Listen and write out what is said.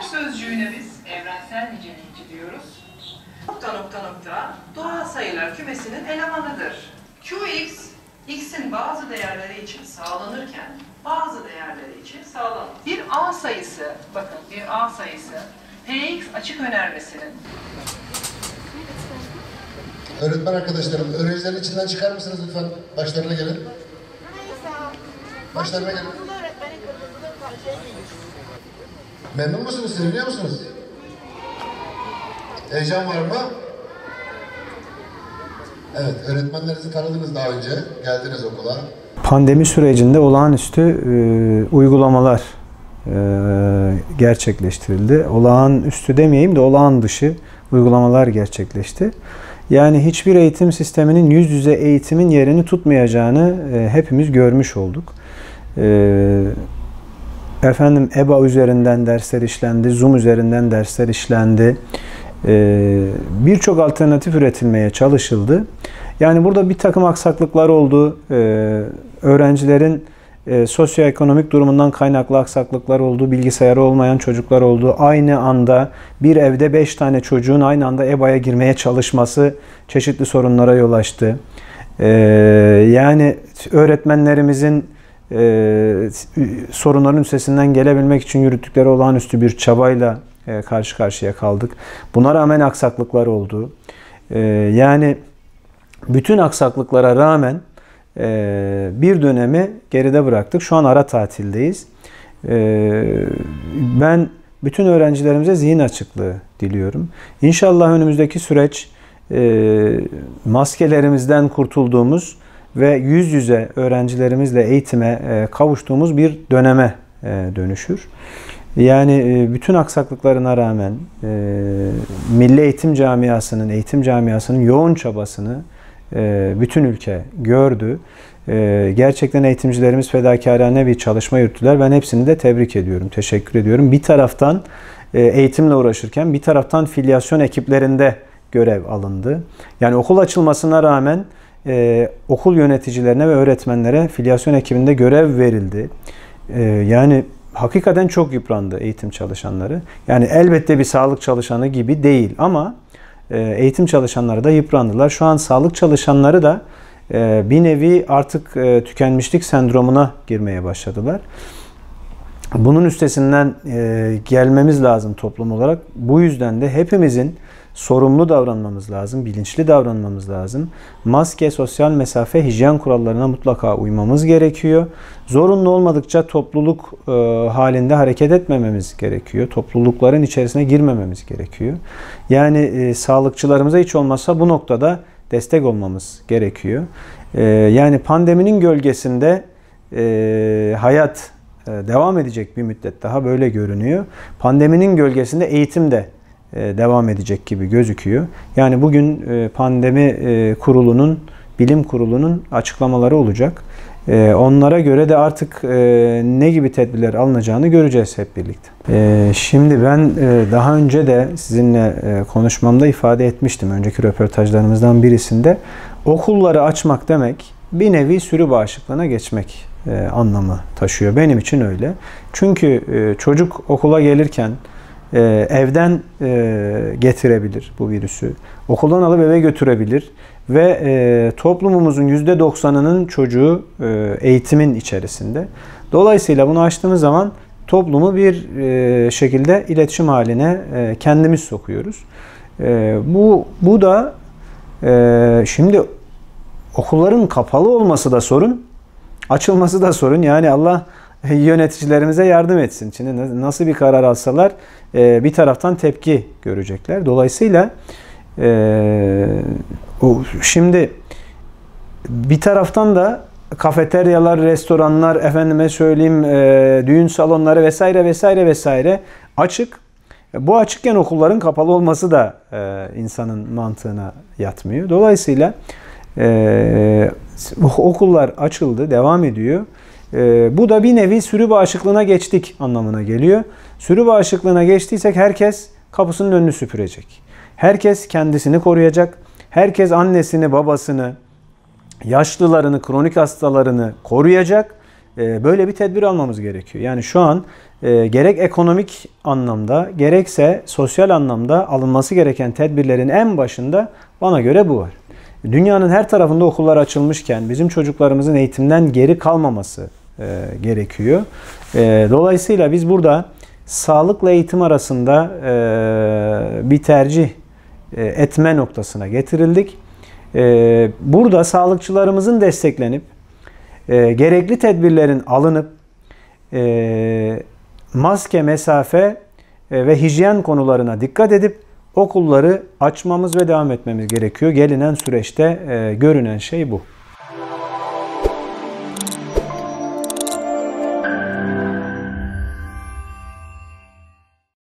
Her sözcüğüne biz evrensel nitelikçi diyoruz. Doğal sayılar kümesinin elemanıdır. Qx, x'in bazı değerleri için sağlanırken bazı değerleri için sağlanır. Bir A sayısı, bakın bir A sayısı Px açık önermesinin. Öğretmen arkadaşlarım, öğrencilerin içinden çıkar mısınız lütfen? Başlarına gelin. Başlarına gelin. Memnun musunuz? Seviniyor musunuz? Heyecan var mı? Evet, öğretmenlerinizi tanıdınız daha önce. Geldiniz okula. Pandemi sürecinde olağanüstü uygulamalar gerçekleştirildi. Olağanüstü demeyeyim de olağan dışı uygulamalar gerçekleşti. Yani hiçbir eğitim sisteminin yüz yüze eğitimin yerini tutmayacağını hepimiz görmüş olduk. EBA üzerinden dersler işlendi, Zoom üzerinden dersler işlendi. Birçok alternatif üretilmeye çalışıldı. Yani burada bir takım aksaklıklar oldu. Öğrencilerin sosyoekonomik durumundan kaynaklı aksaklıklar oldu. Bilgisayarı olmayan çocuklar oldu. Aynı anda bir evde 5 tane çocuğun aynı anda EBA'ya girmeye çalışması çeşitli sorunlara yol açtı. Yani öğretmenlerimizin sorunların üstesinden gelebilmek için yürüttükleri olağanüstü bir çabayla karşı karşıya kaldık. Buna rağmen aksaklıklar oldu. Yani bütün aksaklıklara rağmen bir dönemi geride bıraktık. Şu an ara tatildeyiz. Ben bütün öğrencilerimize zihin açıklığı diliyorum. İnşallah önümüzdeki süreç maskelerimizden kurtulduğumuz ve yüz yüze öğrencilerimizle eğitime kavuştuğumuz bir döneme dönüşür. Yani bütün aksaklıklarına rağmen milli eğitim camiasının yoğun çabasını bütün ülke gördü. Gerçekten eğitimcilerimiz fedakârane bir çalışma yürüttüler. Ben hepsini de tebrik ediyorum, teşekkür ediyorum. Bir taraftan eğitimle uğraşırken bir taraftan filyasyon ekiplerinde görev alındı. Yani okul açılmasına rağmen okul yöneticilerine ve öğretmenlere filyasyon ekibinde görev verildi. Yani hakikaten çok yıprandı eğitim çalışanları. Yani elbette bir sağlık çalışanı gibi değil ama eğitim çalışanları da yıprandılar. Şu an sağlık çalışanları da bir nevi artık tükenmişlik sendromuna girmeye başladılar. Bunun üstesinden gelmemiz lazım toplum olarak. Bu yüzden de hepimizin sorumlu davranmamız lazım, bilinçli davranmamız lazım. Maske, sosyal mesafe, hijyen kurallarına mutlaka uymamız gerekiyor. Zorunlu olmadıkça topluluk halinde hareket etmememiz gerekiyor. Toplulukların içerisine girmememiz gerekiyor. Yani sağlıkçılarımıza hiç olmazsa bu noktada destek olmamız gerekiyor. Yani pandeminin gölgesinde hayat devam edecek bir müddet daha böyle görünüyor. Pandeminin gölgesinde eğitim de devam edecek gibi gözüküyor. Yani bugün pandemi bilim kurulunun açıklamaları olacak. Onlara göre de artık ne gibi tedbirler alınacağını göreceğiz hep birlikte. Şimdi ben daha önce de sizinle konuşmamda ifade etmiştim. Önceki röportajlarımızdan birisinde okulları açmak demek bir nevi sürü bağışıklığına geçmek anlamı taşıyor. Benim için öyle. Çünkü çocuk okula gelirken evden getirebilir bu virüsü. Okuldan alıp eve götürebilir. Ve toplumumuzun %90'ının çocuğu eğitimin içerisinde. Dolayısıyla bunu açtığımız zaman toplumu bir şekilde iletişim haline kendimiz sokuyoruz. Bu da şimdi okulların kapalı olması da sorun, açılması da sorun. Yani Allah yöneticilerimize yardım etsin. Şimdi nasıl bir karar alsalar bir taraftan tepki görecekler. Dolayısıyla şimdi bir taraftan da kafeteryalar, restoranlar, efendime söyleyeyim düğün salonları vesaire açık. Bu açıkken okulların kapalı olması da insanın mantığına yatmıyor. Dolayısıyla okullar açıldı, devam ediyor. Bu da bir nevi sürü bağışıklığına geçtik anlamına geliyor. Sürü bağışıklığına geçtiysek herkes kapısının önünü süpürecek. Herkes kendisini koruyacak. Herkes annesini, babasını, yaşlılarını, kronik hastalarını koruyacak. böyle bir tedbir almamız gerekiyor. Yani şu an gerek ekonomik anlamda gerekse sosyal anlamda alınması gereken tedbirlerin en başında bana göre bu var. Dünyanın her tarafında okullar açılmışken bizim çocuklarımızın eğitimden geri kalmaması gerekiyor. Dolayısıyla biz burada sağlıkla eğitim arasında bir tercih etme noktasına getirildik. Burada sağlıkçılarımızın desteklenip gerekli tedbirlerin alınıp maske, mesafe ve hijyen konularına dikkat edip okulları açmamız ve devam etmemiz gerekiyor. Gelinen süreçte görünen şey bu.